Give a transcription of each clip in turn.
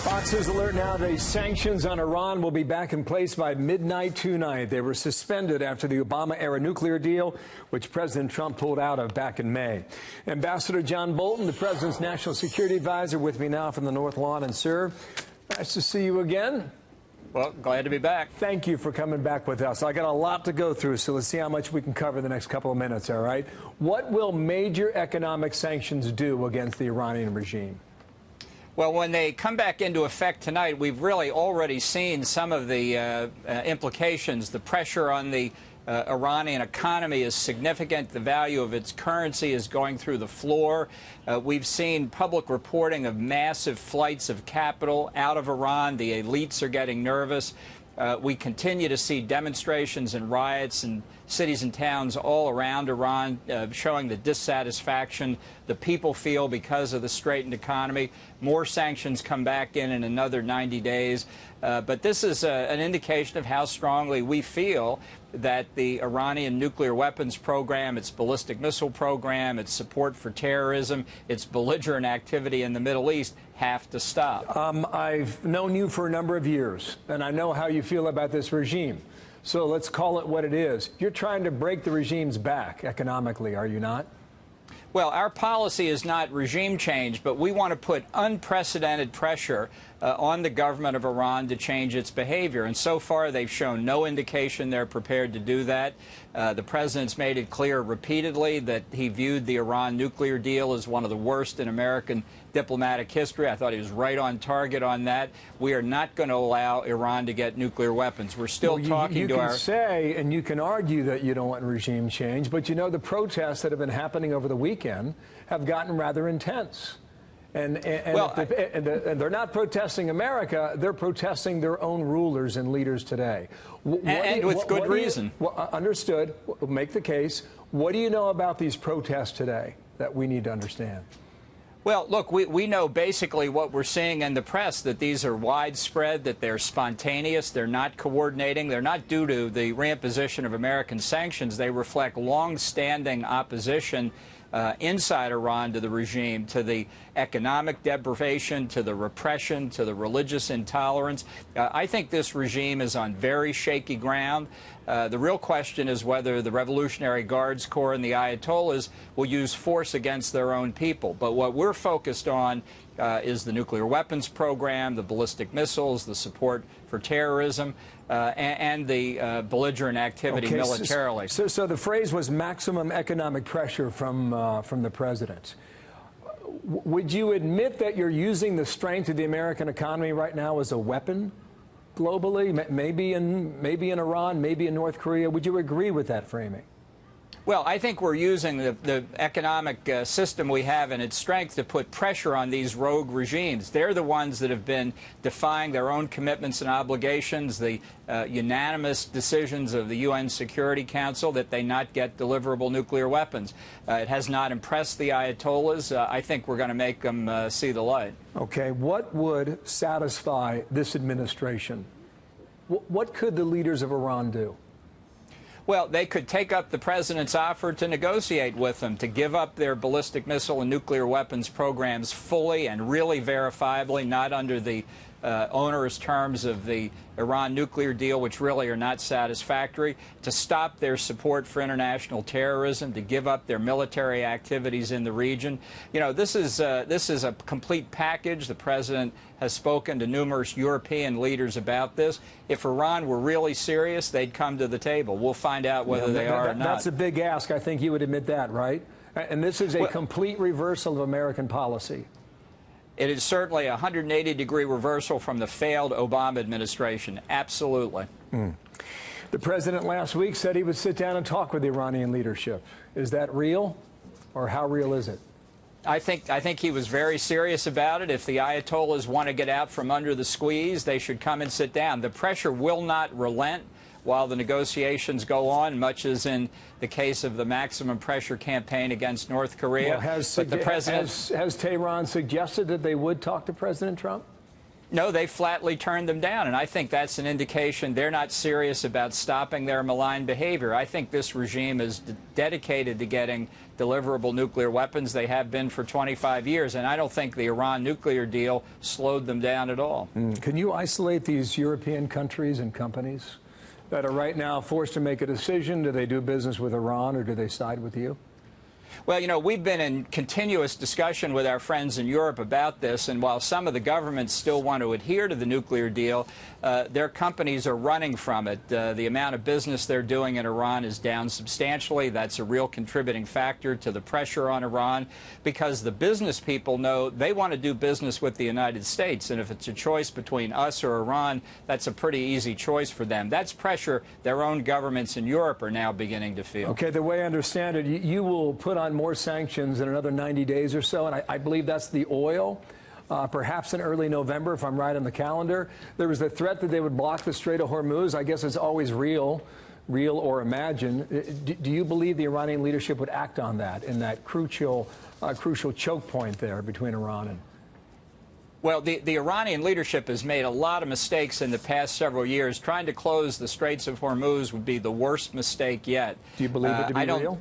Fox News alert now. The sanctions on Iran will be back in place by midnight tonight. They were suspended after the Obama-era nuclear deal, which President Trump pulled out of back in May. Ambassador John Bolton, the president's national security advisor, with me now from the North Lawn. And, sir, nice to see you again. Well, glad to be back. Thank you for coming back with us. I got a lot to go through, so let's see how much we can cover in the next couple of minutes, all right? What will major economic sanctions do against the Iranian regime? Well, when they come back into effect tonight, we've really already seen some of the implications. The pressure on the Iranian economy is significant. The value of its currency is going through the floor. We've seen public reporting of massive flights of capital out of Iran. The elites are getting nervous. We continue to see demonstrations and riots in cities and towns all around Iran, showing the dissatisfaction the people feel because of the straitened economy. More sanctions come back in another 90 days. But this is an indication of how strongly we feel that the Iranian nuclear weapons program, its ballistic missile program, its support for terrorism, its belligerent activity in the Middle East have to stop. I've known you for a number of years, and I know how you feel about this regime. So let's call it what it is. You're trying to break the regime's back economically, are you not? Well, our policy is not regime change, but we want to put unprecedented pressure on the government of Iran to change its behavior. And so far, they've shown no indication they're prepared to do that. The president's made it clear repeatedly that he viewed the Iran nuclear deal as one of the worst in American diplomatic history. I thought he was right on target on that. We are not going to allow Iran to get nuclear weapons. We're still talking to our... You can say and you can argue that you don't want regime change, but you know the protests that have been happening over the weekend have gotten rather intense. And they're not protesting America, they're protesting their own rulers and leaders today. And with good reason. Understood. Make the case. What do you know about these protests today that we need to understand? Well, look, we know basically what we're seeing in the press, that these are widespread, that they're spontaneous, they're not coordinating, they're not due to the reimposition of American sanctions. They reflect long-standing opposition inside Iran to the regime, to the economic deprivation, to the repression, to the religious intolerance. I think this regime is on very shaky ground. The real question is whether the Revolutionary Guards Corps and the Ayatollahs will use force against their own people. But what we're focused on is the nuclear weapons program, the ballistic missiles, the support for terrorism, and the belligerent activity militarily. So the phrase was maximum economic pressure from the president. Would you admit that you're using the strength of the American economy right now as a weapon globally, maybe in Iran, maybe in North Korea? Would you agree with that framing? Well, I think we're using the economic system we have and its strength to put pressure on these rogue regimes. They're the ones that have been defying their own commitments and obligations, the unanimous decisions of the UN Security Council that they not get deliverable nuclear weapons. It has not impressed the Ayatollahs. I think we're going to make them see the light. Okay. What would satisfy this administration? What could the leaders of Iran do? Well, they could take up the president's offer to negotiate with them, to give up their ballistic missile and nuclear weapons programs fully and really verifiably, not under the onerous terms of the Iran nuclear deal, which really are not satisfactory, to stop their support for international terrorism, to give up their military activities in the region. You know, this is a complete package. The president has spoken to numerous European leaders about this. If Iran were really serious, they'd come to the table. We'll find out whether they are or not. That's a big ask. I think you would admit that, right? And this is a complete reversal of American policy. It is certainly a 180-degree reversal from the failed Obama administration. Absolutely. The president last week said he would sit down and talk with the Iranian leadership. Is that real, or how real is it? I think he was very serious about it. If the Ayatollahs want to get out from under the squeeze, they should come and sit down. The pressure will not relent while the negotiations go on, much as in the case of the maximum pressure campaign against North Korea. Well, has Tehran suggested that they would talk to President Trump? No, they flatly turned them down, and I think that's an indication they're not serious about stopping their malign behavior. I think this regime is dedicated to getting deliverable nuclear weapons. They have been for 25 years, and I don't think the Iran nuclear deal slowed them down at all. Can you isolate these European countries and companies that are right now forced to make a decision? Do they do business with Iran, or do they side with you? Well, you know, we've been in continuous discussion with our friends in Europe about this, and while some of the governments still want to adhere to the nuclear deal, their companies are running from it. The amount of business they're doing in Iran is down substantially. That's a real contributing factor to the pressure on Iran, because the business people know they want to do business with the United States, and if it's a choice between us or Iran, that's a pretty easy choice for them. That's pressure their own governments in Europe are now beginning to feel. Okay, the way I understand it, you will put on more sanctions in another 90 days or so, and I believe that's the oil, perhaps in early November, if I'm right on the calendar. There was the threat that they would block the Strait of Hormuz. I guess it's always real or imagined. Do you believe the Iranian leadership would act on that, in that crucial choke point there between Iran and... Well, the Iranian leadership has made a lot of mistakes in the past several years. Trying to close the Straits of Hormuz would be the worst mistake yet. Do you believe it to be real?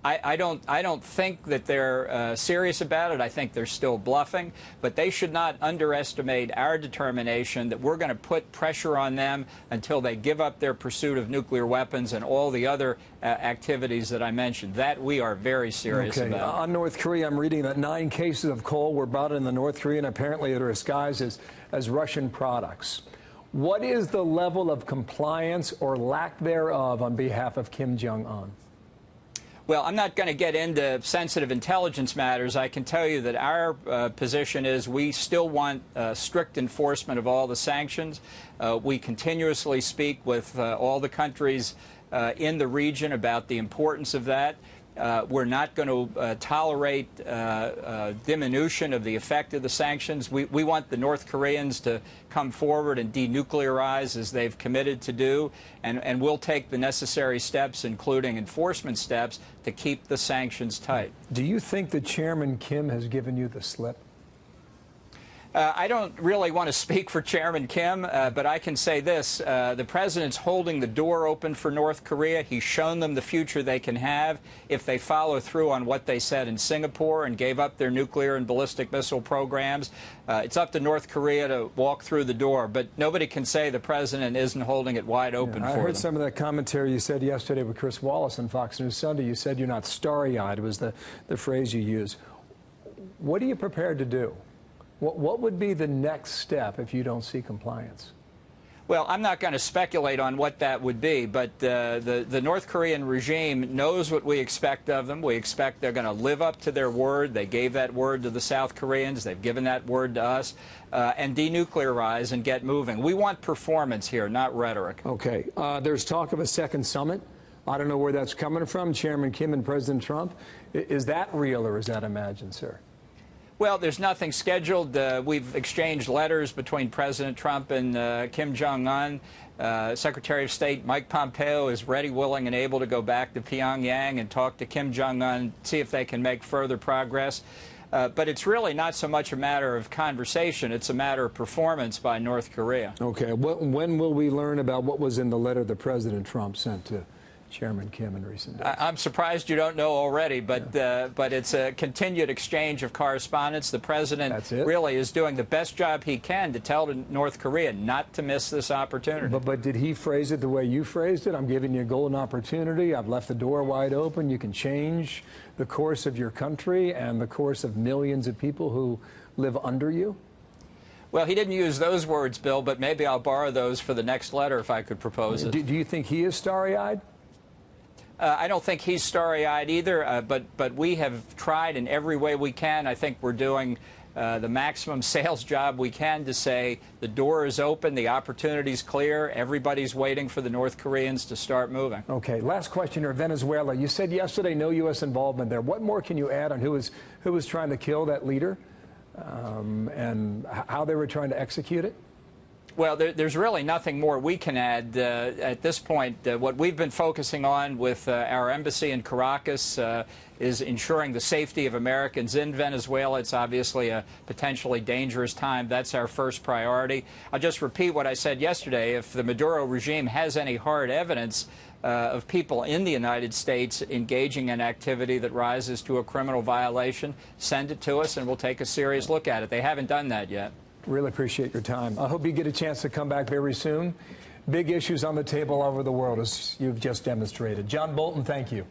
I don't think that they're serious about it. I think they're still bluffing, but they should not underestimate our determination that we're going to put pressure on them until they give up their pursuit of nuclear weapons and all the other activities that I mentioned. That we are very serious about. On North Korea, I'm reading that 9 cases of coal were brought in the North Korean, apparently that are disguised as Russian products. What is the level of compliance or lack thereof on behalf of Kim Jong-un? Well, I'm not going to get into sensitive intelligence matters. I can tell you that our position is we still want strict enforcement of all the sanctions. We continuously speak with all the countries in the region about the importance of that. We're not going to tolerate diminution of the effect of the sanctions. We want the North Koreans to come forward and denuclearize as they've committed to do, and we'll take the necessary steps, including enforcement steps, to keep the sanctions tight. Do you think that Chairman Kim has given you the slip? I don't really want to speak for Chairman Kim, but I can say this. The president's holding the door open for North Korea. He's shown them the future they can have if they follow through on what they said in Singapore and gave up their nuclear and ballistic missile programs. It's up to North Korea to walk through the door, but nobody can say the president isn't holding it wide open for them. I heard some of that commentary you said yesterday with Chris Wallace on Fox News Sunday. You said you're not starry-eyed was the phrase you used. What are you prepared to do? What would be the next step if you don't see compliance? Well, I'm not going to speculate on what that would be, but the North Korean regime knows what we expect of them. We expect they're going to live up to their word. They gave that word to the South Koreans. They've given that word to us, and denuclearize and get moving. We want performance here, not rhetoric. Okay. There's talk of a second summit. I don't know where that's coming from, Chairman Kim and President Trump. Is that real or is that imagined, sir? Well, there's nothing scheduled. We've exchanged letters between President Trump and Kim Jong-un. Secretary of State Mike Pompeo is ready, willing, and able to go back to Pyongyang and talk to Kim Jong-un, see if they can make further progress. But it's really not so much a matter of conversation. It's a matter of performance by North Korea. Okay. When will we learn about what was in the letter that President Trump sent to Chairman Kim in recent days? I'm surprised you don't know already, but it's a continued exchange of correspondence. The president really is doing the best job he can to tell North Korea not to miss this opportunity. But did he phrase it the way you phrased it? I'm giving you a golden opportunity. I've left the door wide open. You can change the course of your country and the course of millions of people who live under you? Well, he didn't use those words, Bill, but maybe I'll borrow those for the next letter if I could propose it. Do you think he is starry-eyed? I don't think he's starry-eyed either, but we have tried in every way we can. I think we're doing the maximum sales job we can to say the door is open, the opportunity's clear, everybody's waiting for the North Koreans to start moving. Okay, last question here, Venezuela. You said yesterday no U.S. involvement there. What more can you add on who was trying to kill that leader and how they were trying to execute it? Well, there's really nothing more we can add at this point. What we've been focusing on with our embassy in Caracas is ensuring the safety of Americans in Venezuela. It's obviously a potentially dangerous time. That's our first priority. I'll just repeat what I said yesterday. If the Maduro regime has any hard evidence of people in the United States engaging in activity that rises to a criminal violation, send it to us and we'll take a serious look at it. They haven't done that yet. Really appreciate your time. I hope you get a chance to come back very soon. Big issues on the table all over the world, as you've just demonstrated. John Bolton, thank you.